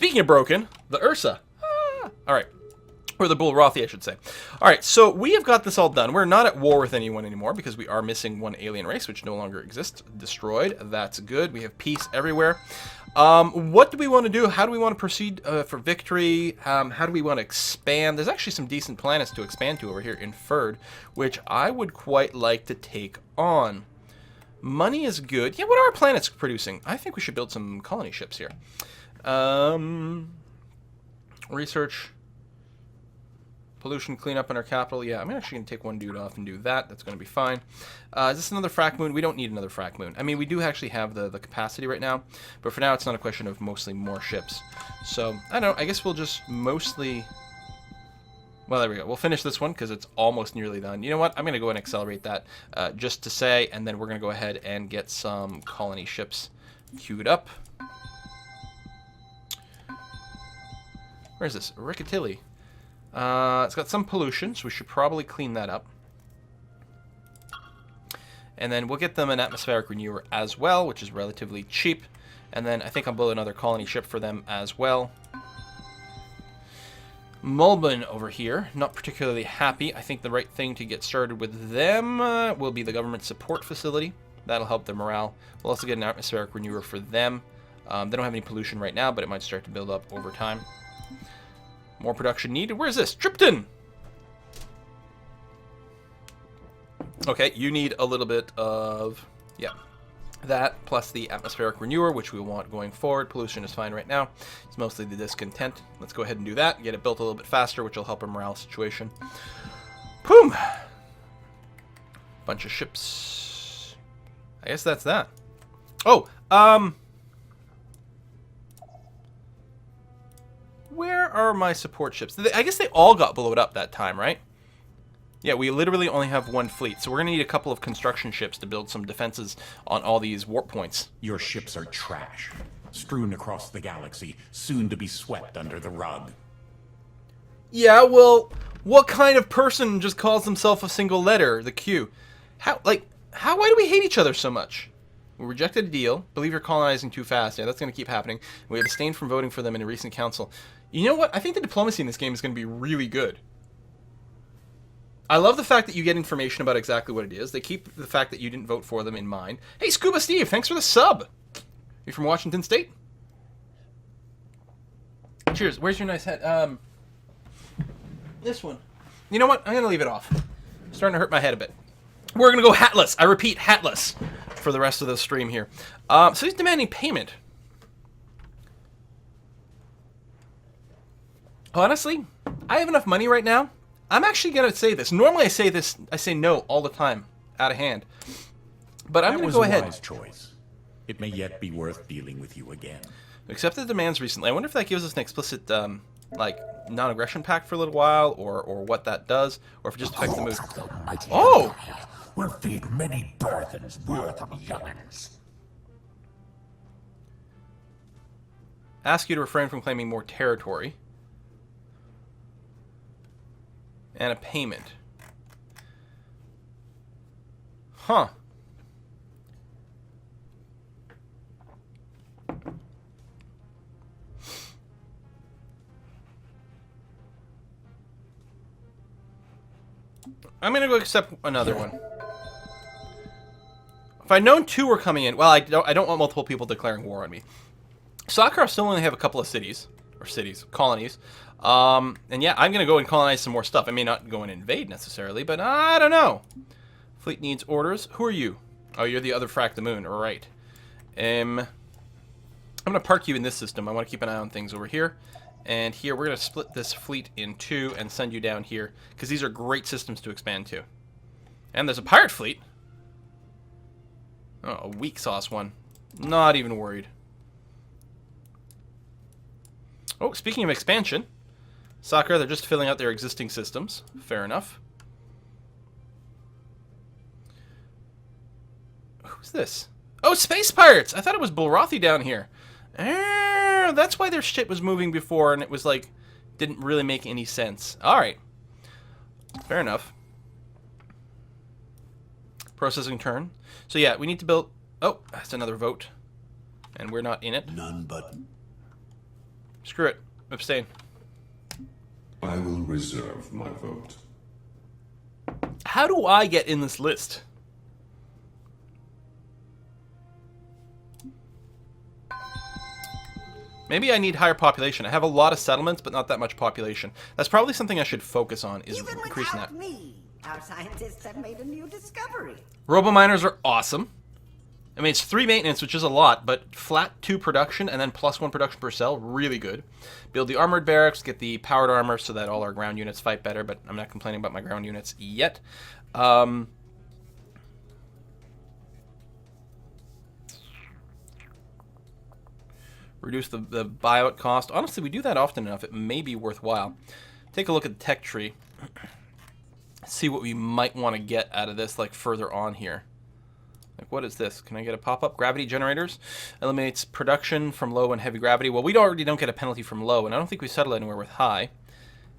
Speaking of broken, the Ursa. All right. Or the Bullrothi, I should say. All right, so we have got this all done. We're not at war with anyone anymore because we are missing one alien race, which no longer exists. Destroyed. That's good. We have peace everywhere. What do we want to do? How do we want to proceed for victory? How do we want to expand? There's actually some decent planets to expand to over here in Ferd, which I would quite like to take on. Money is good. Yeah, what are our planets producing? I think we should build some colony ships here. Research. Pollution cleanup in our capital. Yeah, I'm actually going to take one dude off and do that. That's going to be fine. Is this another frac moon? We don't need another frac moon. I mean, we do actually have the capacity right now, but for now it's not a question of mostly more ships. So, I don't know. I guess we'll just mostly... Well, there we go. We'll finish this one because it's almost nearly done. You know what? I'm going to go and accelerate that just to say, and then we're going to go ahead and get some colony ships queued up. Where's this? Rickatilly. It's got some pollution, so we should probably clean that up. And then we'll get them an atmospheric renewer as well, which is relatively cheap. And then I think I'll build another colony ship for them as well. Mulbin over here, not particularly happy. I think the right thing to get started with them will be the government support facility. That'll help their morale. We'll also get an atmospheric renewer for them. They don't have any pollution right now, but it might start to build up over time. More production needed. Where is this? Tripton! Okay, you need a little bit of... Yeah. That, plus the atmospheric renewer, which we want going forward. Pollution is fine right now. It's mostly the discontent. Let's go ahead and do that. Get it built a little bit faster, which will help our morale situation. Boom! Bunch of ships. I guess that's that. Oh, where are my support ships? I guess they all got blown up that time, right? Yeah, we literally only have one fleet, so we're going to need a couple of construction ships to build some defenses on all these warp points. Your ships are trash, strewn across the galaxy, soon to be swept under the rug. Yeah, well, what kind of person just calls himself a single letter, the Q? Why do we hate each other so much? We rejected a deal. Believe you're colonizing too fast. Yeah, that's going to keep happening. We have abstained from voting for them in a recent council. You know what? I think the diplomacy in this game is going to be really good. I love the fact that you get information about exactly what it is. They keep the fact that you didn't vote for them in mind. Hey, Scuba Steve, thanks for the sub. You from Washington State? Cheers. Where's your nice hat? This one. You know what? I'm going to leave it off. It's starting to hurt my head a bit. We're going to go hatless. I repeat, hatless for the rest of the stream here. So he's demanding payment. Honestly, I have enough money right now. I'm actually going to say this. Normally I say no all the time, out of hand. But I'm going to go ahead. That was a wise choice. It may yet be worth dealing with you again. Accepted demands recently. I wonder if that gives us an explicit, non-aggression pact for a little while, or what that does, or if it just affects the mood. Oh! Will feed many burthens worth of young'uns. Ask you to refrain from claiming more territory. And a payment. Huh. I'm going to go accept another one. If I'd known two were coming in, well, I don't want multiple people declaring war on me. Sakura still only have a couple of colonies. And yeah, I'm going to go and colonize some more stuff. I may not go and invade necessarily, but I don't know. Fleet needs orders. Who are you? Oh, you're the other frack the moon. All right. I'm going to park you in this system. I want to keep an eye on things over here. And here, we're going to split this fleet in two and send you down here, because these are great systems to expand to. And there's a pirate fleet. Oh, a weak sauce one. Not even worried. Oh, speaking of expansion, Sakura, they're just filling out their existing systems. Fair enough. Who's this? Oh, Space Pirates! I thought it was Bullrothi down here. That's why their shit was moving before, and it was like, didn't really make any sense. Alright. Fair enough. Processing turn. So yeah, we need to build... Oh, that's another vote. And we're not in it. None but... Screw it. Abstain. I will reserve my vote. How do I get in this list? Maybe I need higher population. I have a lot of settlements, but not that much population. That's probably something I should focus on, is Even increasing without that. me, our scientists have made a new discovery. Robo-miners are awesome. I mean, it's 3 maintenance, which is a lot, but flat 2 production and then +1 production per cell, really good. Build the armored barracks, get the powered armor so that all our ground units fight better, but I'm not complaining about my ground units yet. Reduce the buyout cost. Honestly, we do that often enough. It may be worthwhile. Take a look at the tech tree. See what we might want to get out of this, like, further on here. Like, what is this? Can I get a pop-up? Gravity generators. Eliminates production from low and heavy gravity. Well, we already don't get a penalty from low, and I don't think we settle anywhere with high.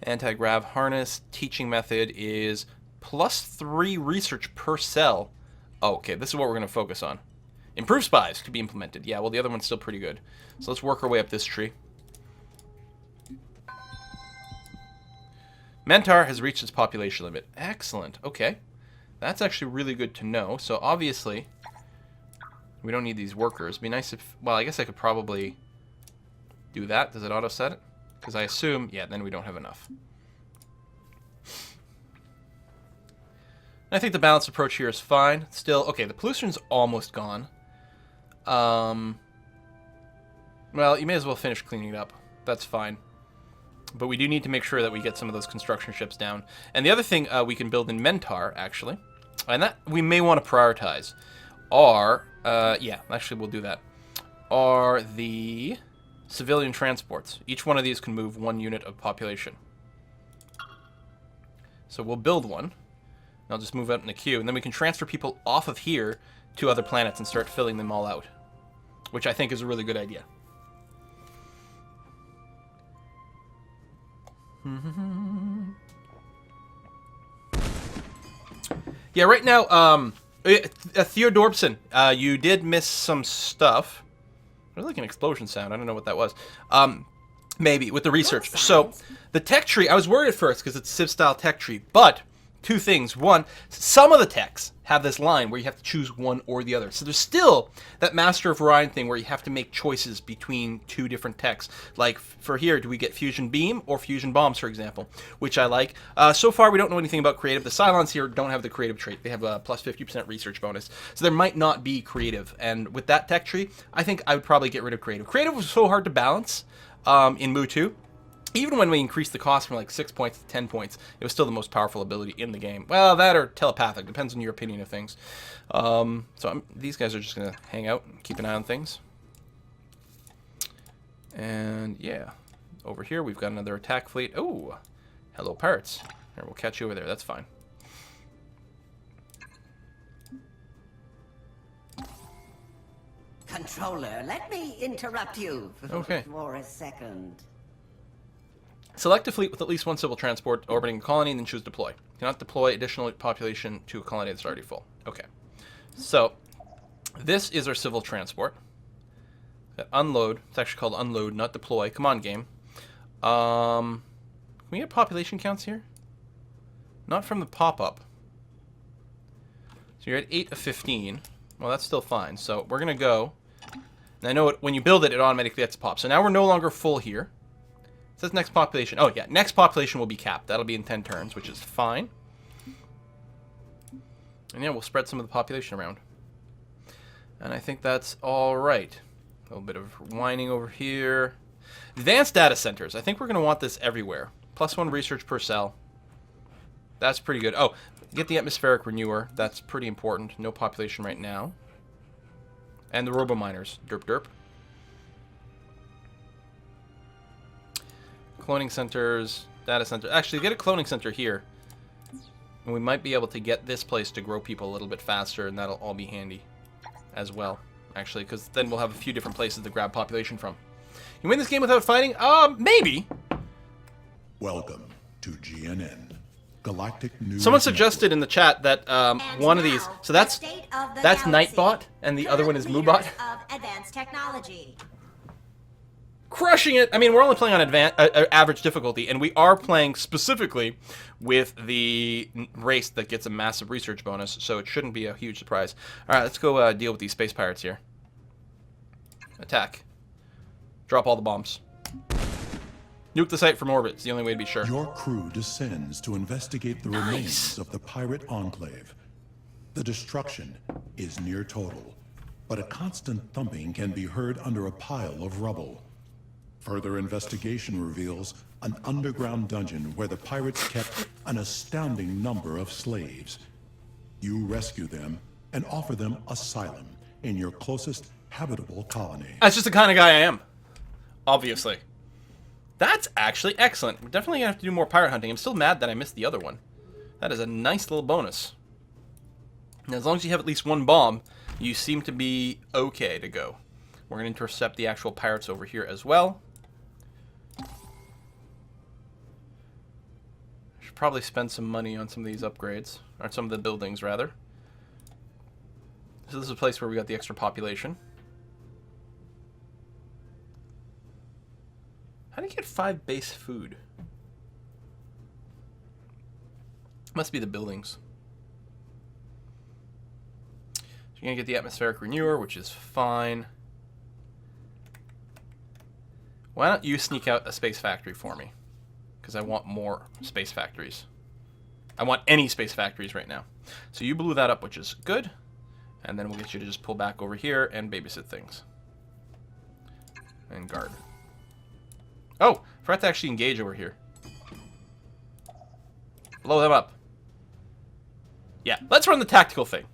Anti-grav harness. Teaching method is +3 research per cell. Oh, okay, this is what we're going to focus on. Improved spies could be implemented. Yeah, well, the other one's still pretty good. So let's work our way up this tree. Mentar has reached its population limit. Excellent. Okay. That's actually really good to know. So obviously, we don't need these workers. It'd be nice if... Well, I guess I could probably do that. Does it auto-set it? Because I assume... Yeah, then we don't have enough. I think the balanced approach here is fine. Still... Okay, the pollution's almost gone. Well, you may as well finish cleaning it up. That's fine. But we do need to make sure that we get some of those construction ships down. And the other thing we can build in Mentar, actually, and that we may want to prioritize, are, yeah, actually we'll do that, are the civilian transports. Each one of these can move 1 unit of population. So we'll build one. I'll just move out in the queue, and then we can transfer people off of here to other planets and start filling them all out, which I think is a really good idea. Yeah, right now, Theo Dorbson, you did miss some stuff. There's like an explosion sound. I don't know what that was. Maybe with the research. So the tech tree, I was worried at first because it's Civ-style tech tree, but 2 things. One, some of the techs have this line where you have to choose one or the other. So there's still that Master of Orion thing where you have to make choices between 2 different techs. Like for here, do we get fusion beam or fusion bombs, for example, which I like. So far, we don't know anything about creative. The Cylons here don't have the creative trait. They have a plus 50% research bonus. So there might not be creative. And with that tech tree, I think I would probably get rid of creative. Creative was so hard to balance in Mu 2. Even when we increased the cost from like 6 points to 10 points, it was still the most powerful ability in the game. Well, that or telepathic. Depends on your opinion of things. These guys are just going to hang out and keep an eye on things. And yeah, over here we've got another attack fleet. Oh, hello pirates. Here, we'll catch you over there. That's fine. Controller, let me interrupt you Okay. for a second. Select a fleet with at least 1 civil transport orbiting a colony and then choose deploy. Cannot deploy additional population to a colony that's already full. Okay. So, this is our civil transport. Unload. It's actually called unload, not deploy. Come on, game. Can we get population counts here? Not from the pop-up. So you're at 8 of 15. Well, that's still fine. So we're going to go. And I know when you build it, it automatically gets a pop. So now we're no longer full here. It says next population. Oh, yeah. Next population will be capped. That'll be in 10 turns, which is fine. And yeah, we'll spread some of the population around. And I think that's all right. A little bit of whining over here. Advanced data centers. I think we're going to want this everywhere. +1 research per cell. That's pretty good. Oh, get the atmospheric renewer. That's pretty important. No population right now. And the robo-miners. Derp derp. Cloning centers, data center. Actually, get a cloning center here. And we might be able to get this place to grow people a little bit faster, and that'll all be handy as well, actually, because then we'll have a few different places to grab population from. You win this game without fighting? Maybe. Welcome to GNN. Galactic News Someone suggested in the chat that one of these, so that's Galaxy. Nightbot, and the other one is Current Moobot. leaders of advanced technology. crushing it. I mean, we're only playing on average difficulty, and we are playing specifically with the race that gets a massive research bonus, so it shouldn't be a huge surprise. All right, let's go deal with these space pirates here. Attack. Drop all the bombs. Nuke the site from orbit. It's the only way to be sure. Your crew descends to investigate the remains of the pirate enclave. The destruction is near total, but a constant thumping can be heard under a pile of rubble. Further investigation reveals an underground dungeon where the pirates kept an astounding number of slaves. You rescue them and offer them asylum in your closest habitable colony. That's just the kind of guy I am. Obviously. That's actually excellent. We're definitely going to have to do more pirate hunting. I'm still mad that I missed the other one. That is a nice little bonus. And as long as you have at least one bomb, you seem to be okay to go. We're going to intercept the actual pirates over here as well. Should probably spend some money on some of these upgrades. Or some of the buildings, rather. So this is a place where we got the extra population. How do you get 5 base food? Must be the buildings. So you're going to get the atmospheric renewer, which is fine. Why don't you sneak out a space factory for me? Because I want more space factories. I want any space factories right now. So you blew that up, which is good. And then we'll get you to just pull back over here and babysit things. And guard. Oh, forgot to actually engage over here. Blow them up. Yeah, let's run the tactical thing.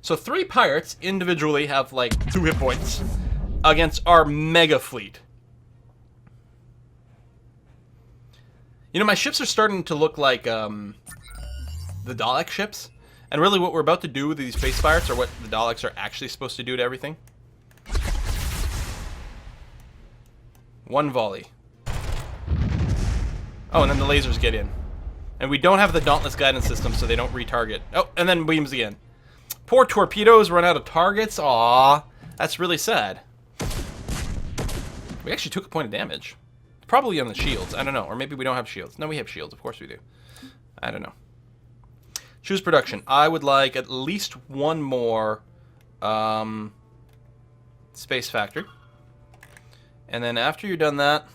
So 3 pirates individually have like 2 hit points against our mega fleet. You know, my ships are starting to look like the Dalek ships. And really what we're about to do with these space pirates are what the Daleks are actually supposed to do to everything. 1 volley. Oh, and then the lasers get in. And we don't have the Dauntless guidance system, so they don't retarget. Oh, and then beams again. Poor torpedoes run out of targets. Aww. That's really sad. We actually took a point of damage. Probably on the shields. I don't know. Or maybe we don't have shields. No, we have shields. Of course we do. I don't know. Choose production. I would like at least 1 more space factory. And then after you're done that,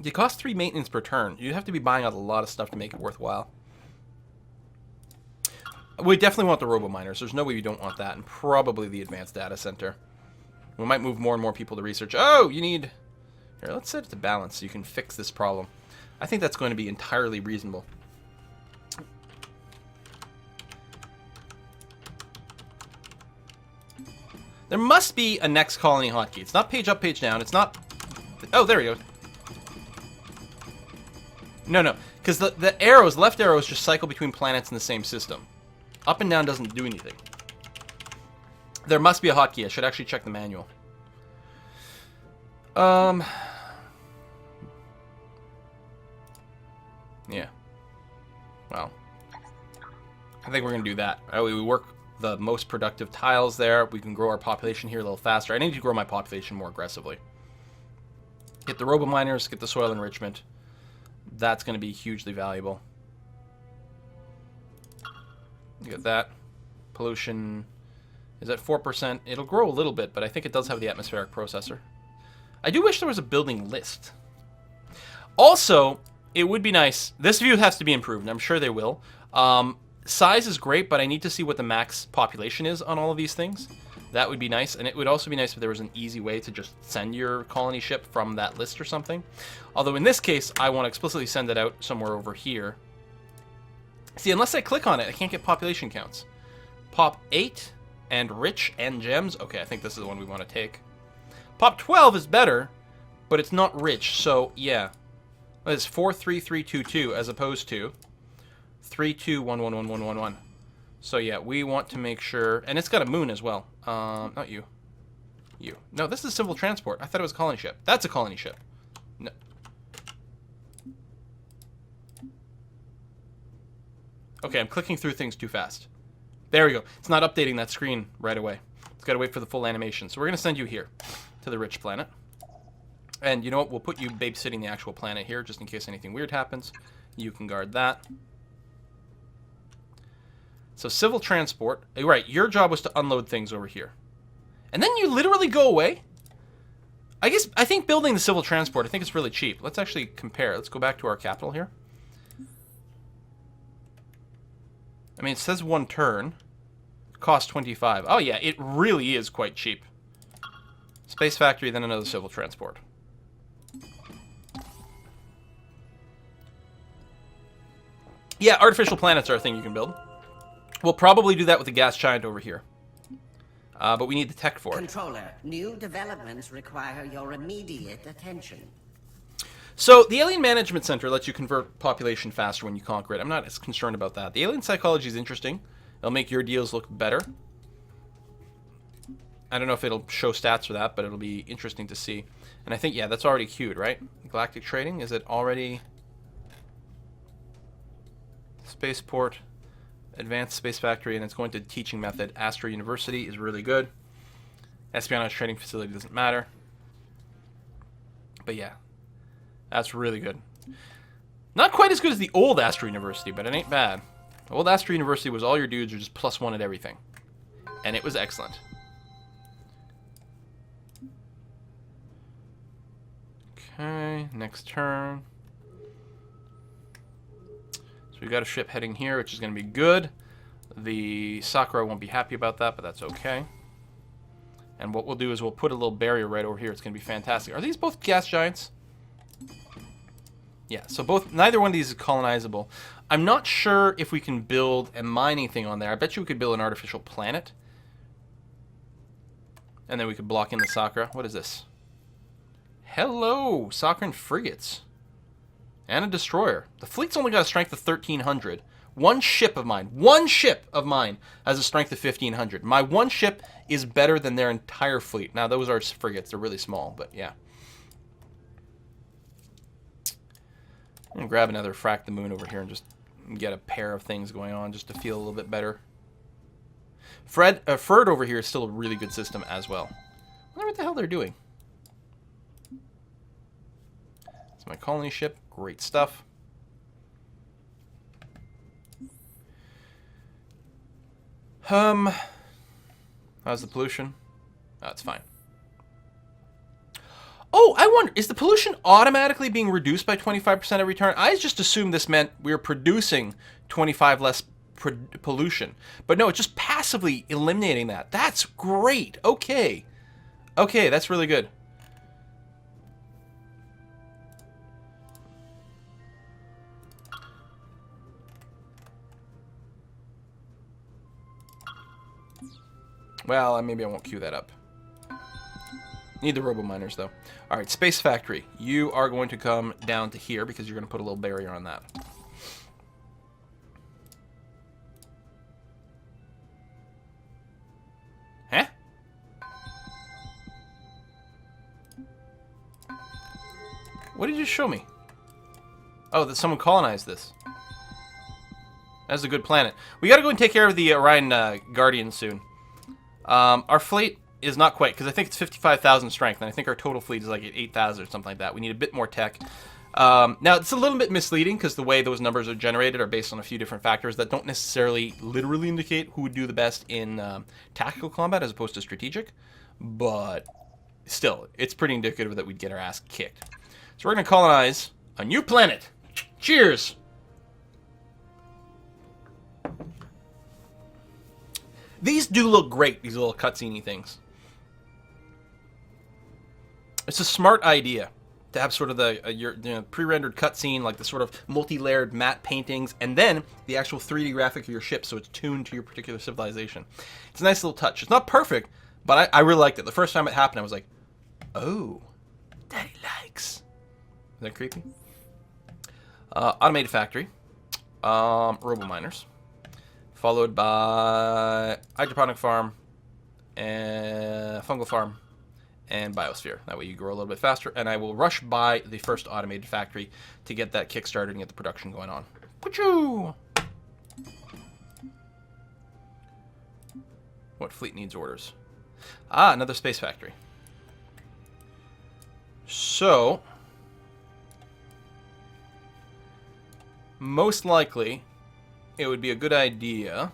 They cost 3 maintenance per turn. You'd have to be buying out a lot of stuff to make it worthwhile. We definitely want the robo-miners. There's no way you don't want that. And probably the advanced data center. We might move more and more people to research. Oh, you need... Here, let's set it to balance so you can fix this problem. I think that's going to be entirely reasonable. There must be a next colony hotkey. It's not page up, page down. It's not... Oh, there we go. No, because the arrows, left arrows, just cycle between planets in the same system. Up and down doesn't do anything. There must be a hotkey. I should actually check the manual. Yeah. Well, I think we're going to do that. We work the most productive tiles there. We can grow our population here a little faster. I need to grow my population more aggressively. Get the robo-miners, get the soil enrichment. That's going to be hugely valuable. Get that. Pollution is at 4%. It'll grow a little bit, but I think it does have the atmospheric processor. I do wish there was a building list. Also, it would be nice. This view has to be improved, and I'm sure they will. Size is great, but I need to see what the max population is on all of these things. That would be nice, and it would also be nice if there was an easy way to just send your colony ship from that list or something. Although in this case, I want to explicitly send it out somewhere over here. See, unless I click on it, I can't get population counts. Pop 8 and rich and gems. Okay, I think this is the one we want to take. Pop 12 is better, but it's not rich, so yeah. It's 43322 as opposed to 32111111. So yeah, we want to make sure, and it's got a moon as well. Not you. You. No, this is civil transport. I thought it was a colony ship. That's a colony ship. No. Okay, I'm clicking through things too fast. There we go. It's not updating that screen right away. It's got to wait for the full animation. So we're going to send you here to the rich planet. And you know what? We'll put you babysitting the actual planet here just in case anything weird happens. You can guard that. So civil transport. Right, your job was to unload things over here. And then you literally go away? I think building the civil transport, I think it's really cheap. Let's actually compare. Let's go back to our capital here. I mean, it says 1 turn. Cost 25. Oh yeah, it really is quite cheap. Space factory, then another civil transport. Yeah, artificial planets are a thing you can build. We'll probably do that with the gas giant over here. But we need the tech for it. Controller, new developments require your immediate attention. So, the Alien Management Center lets you convert population faster when you conquer it. I'm not as concerned about that. The alien psychology is interesting. It'll make your deals look better. I don't know if it'll show stats for that, but it'll be interesting to see. And I think, yeah, that's already queued, right? Galactic Trading, is it already... Spaceport, Advanced Space Factory, and it's going to teaching method. Astra University is really good. Espionage Trading Facility doesn't matter. But yeah, that's really good. Not quite as good as the old Astra University, but it ain't bad. The old Astra University was all your dudes are just +1 at everything. And it was excellent. Okay, next turn. So we've got a ship heading here, which is going to be good. The Sakura won't be happy about that, but that's okay. And what we'll do is we'll put a little barrier right over here. It's going to be fantastic. Are these both gas giants? Yeah, so neither one of these is colonizable. I'm not sure if we can build a mining thing on there. I bet you we could build an artificial planet. And then we could block in the Sakura. What is this? Hello, Sakura frigates. And a destroyer. The fleet's only got a strength of 1,300. One ship of mine has a strength of 1,500. My one ship is better than their entire fleet. Now, those are frigates. They're really small, but yeah. I'm going to grab another Frack the Moon over here and just get a pair of things going on just to feel a little bit better. Ferd over here is still a really good system as well. I wonder what the hell they're doing. It's my colony ship. Great stuff. How's the pollution? Oh, it's fine. Oh, I wonder, is the pollution automatically being reduced by 25% every turn? I just assumed this meant we were producing 25 less pollution. But no, it's just passively eliminating that. That's great. Okay. Okay, that's really good. Well, maybe I won't queue that up. Need the robo-miners, though. Alright, Space Factory. You are going to come down to here because you're going to put a little barrier on that. Huh? What did you show me? Oh, that someone colonized this. That's a good planet. We got to go and take care of the Orion Guardian soon. Our fleet is not quite, because I think it's 55,000 strength, and I think our total fleet is like at 8,000 or something like that. We need a bit more tech. Now, it's a little bit misleading, because the way those numbers are generated are based on a few different factors that don't necessarily literally indicate who would do the best in tactical combat as opposed to strategic. But still, it's pretty indicative that we'd get our ass kicked. So we're going to colonize a new planet. Cheers! These do look great, these little cutscene-y things. It's a smart idea to have sort of your pre-rendered cutscene, like the sort of multi-layered matte paintings, and then the actual 3D graphic of your ship, so it's tuned to your particular civilization. It's a nice little touch. It's not perfect, but I really liked it. The first time it happened, I was like, oh, Daddy likes. Is that creepy? Automated factory. Robo-miners. Followed by hydroponic farm, and fungal farm, and biosphere. That way you grow a little bit faster, and I will rush by the first automated factory to get that kick-started and get the production going on. Pachoo! What fleet needs orders? Ah, another space factory. So, most likely, it would be a good idea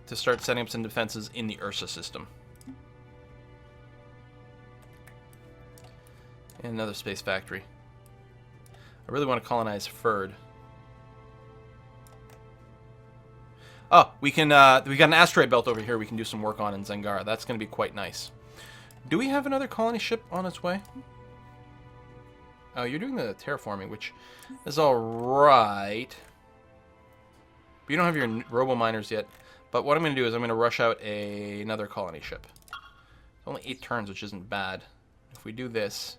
to start setting up some defenses in the Ursa system. And another space factory. I really want to colonize Ferd. Oh, we got an asteroid belt over here we can do some work on in Zangara. That's going to be quite nice. Do we have another colony ship on its way? Oh, you're doing the terraforming, which is alright. But you don't have your robo-miners yet. But what I'm going to do is I'm going to rush out another colony ship. It's only 8 turns, which isn't bad. If we do this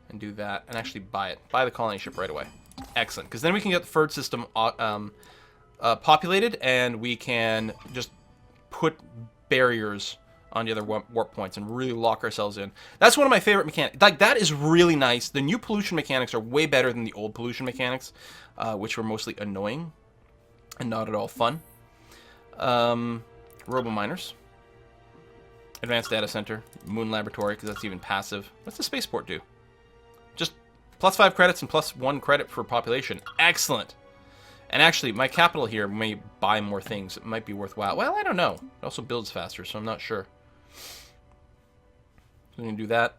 and do that, and actually buy it. Buy the colony ship right away. Excellent, because then we can get the Ferd system populated, and we can just put barriers on the other warp points and really lock ourselves in. That's one of my favorite mechanics. Like, that is really nice. The new pollution mechanics are way better than the old pollution mechanics, which were mostly annoying and not at all fun. Robo-miners. Advanced Data Center. Moon Laboratory, because that's even passive. What's the spaceport do? Just +5 credits and +1 credit for population. Excellent! And actually, my capital here may buy more things. It might be worthwhile. Well, I don't know. It also builds faster, so I'm not sure. So we're going to do that.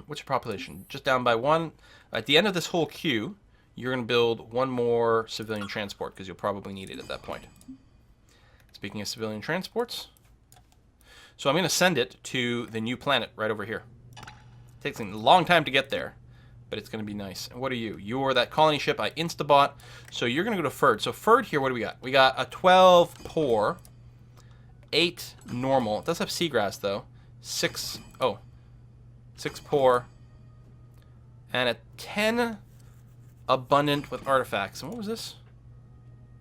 What's your population? Just down by 1. At the end of this whole queue, you're going to build 1 more civilian transport, because you'll probably need it at that point. Speaking of civilian transports, so I'm going to send it to the new planet right over here. It takes a long time to get there, but it's going to be nice. And what are you? You're that colony ship I instabought, so you're going to go to Ferd. So Ferd here, what do we got? We got a 12 poor, 8 normal. It does have seagrass, though. 6 poor, and a 10 abundant with artifacts. And what was this?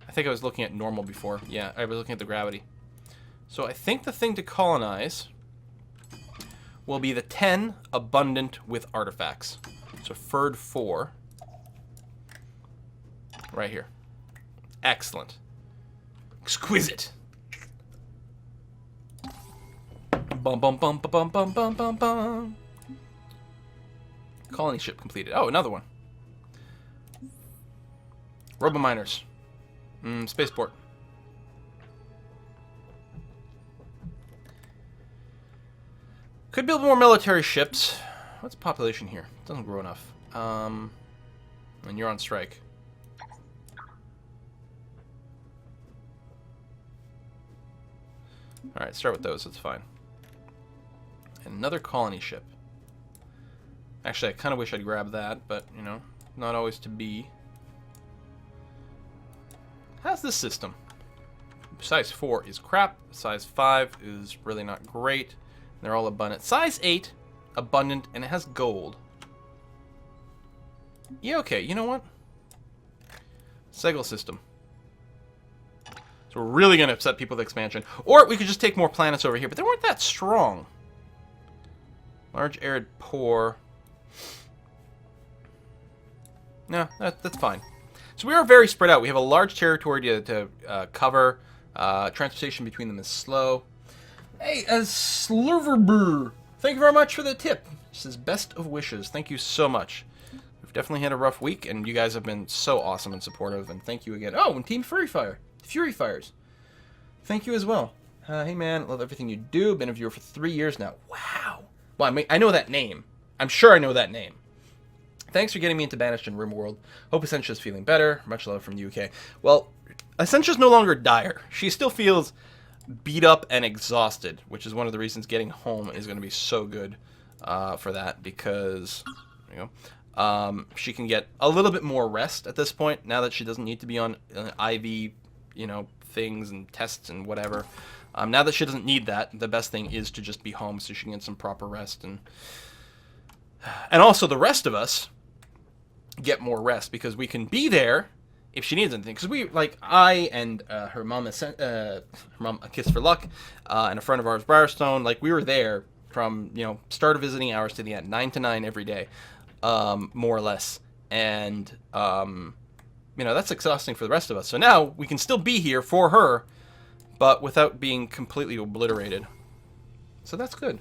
I think I was looking at normal before. Yeah, I was looking at the gravity. So I think the thing to colonize will be the 10 abundant with artifacts. So Ferd 4. Right here. Excellent. Exquisite. Bum bum bum bum bum bum bum bum. Colony ship completed. Oh, another one. Robo-miners. Spaceport. Could build more military ships. What's the population here? It doesn't grow enough. And you're on strike. Alright, start with those. That's fine. And another colony ship. Actually, I kind of wish I'd grab that, but, you know, not always to be. How's this system? Size 4 is crap. Size 5 is really not great. They're all abundant. Size 8, abundant, and it has gold. Yeah, okay, you know what? Segel system. So we're really going to upset people with expansion. Or we could just take more planets over here, but they weren't that strong. Large, arid, poor. No, that's fine. So we are very spread out. We have a large territory to cover. Transportation between them is slow. Hey, Slurverbrr, thank you very much for the tip. It says best of wishes. Thank you so much. We've definitely had a rough week, and you guys have been so awesome and supportive, and thank you again. Oh, and Team Fury Fires. Thank you as well. Hey, man, love everything you do. Been a viewer for 3 years now. Wow. Well, I know that name. I'm sure I know that name. Thanks for getting me into Banished and RimWorld. Hope Essentia's feeling better. Much love from the UK. Well, Essentia's no longer dire. She still feels beat up and exhausted, which is one of the reasons getting home is going to be so good for that, because there you go. She can get a little bit more rest at this point now that she doesn't need to be on IV, things and tests and whatever. Now that she doesn't need that, the best thing is to just be home so she can get some proper rest, and also the rest of us get more rest because we can be there if she needs anything. Because I and her mom, A Kiss for Luck, and a friend of ours, Briarstone, we were there from, start of visiting hours to the end, 9 to 9 every day, more or less. And, that's exhausting for the rest of us. So now we can still be here for her, but without being completely obliterated. So that's good.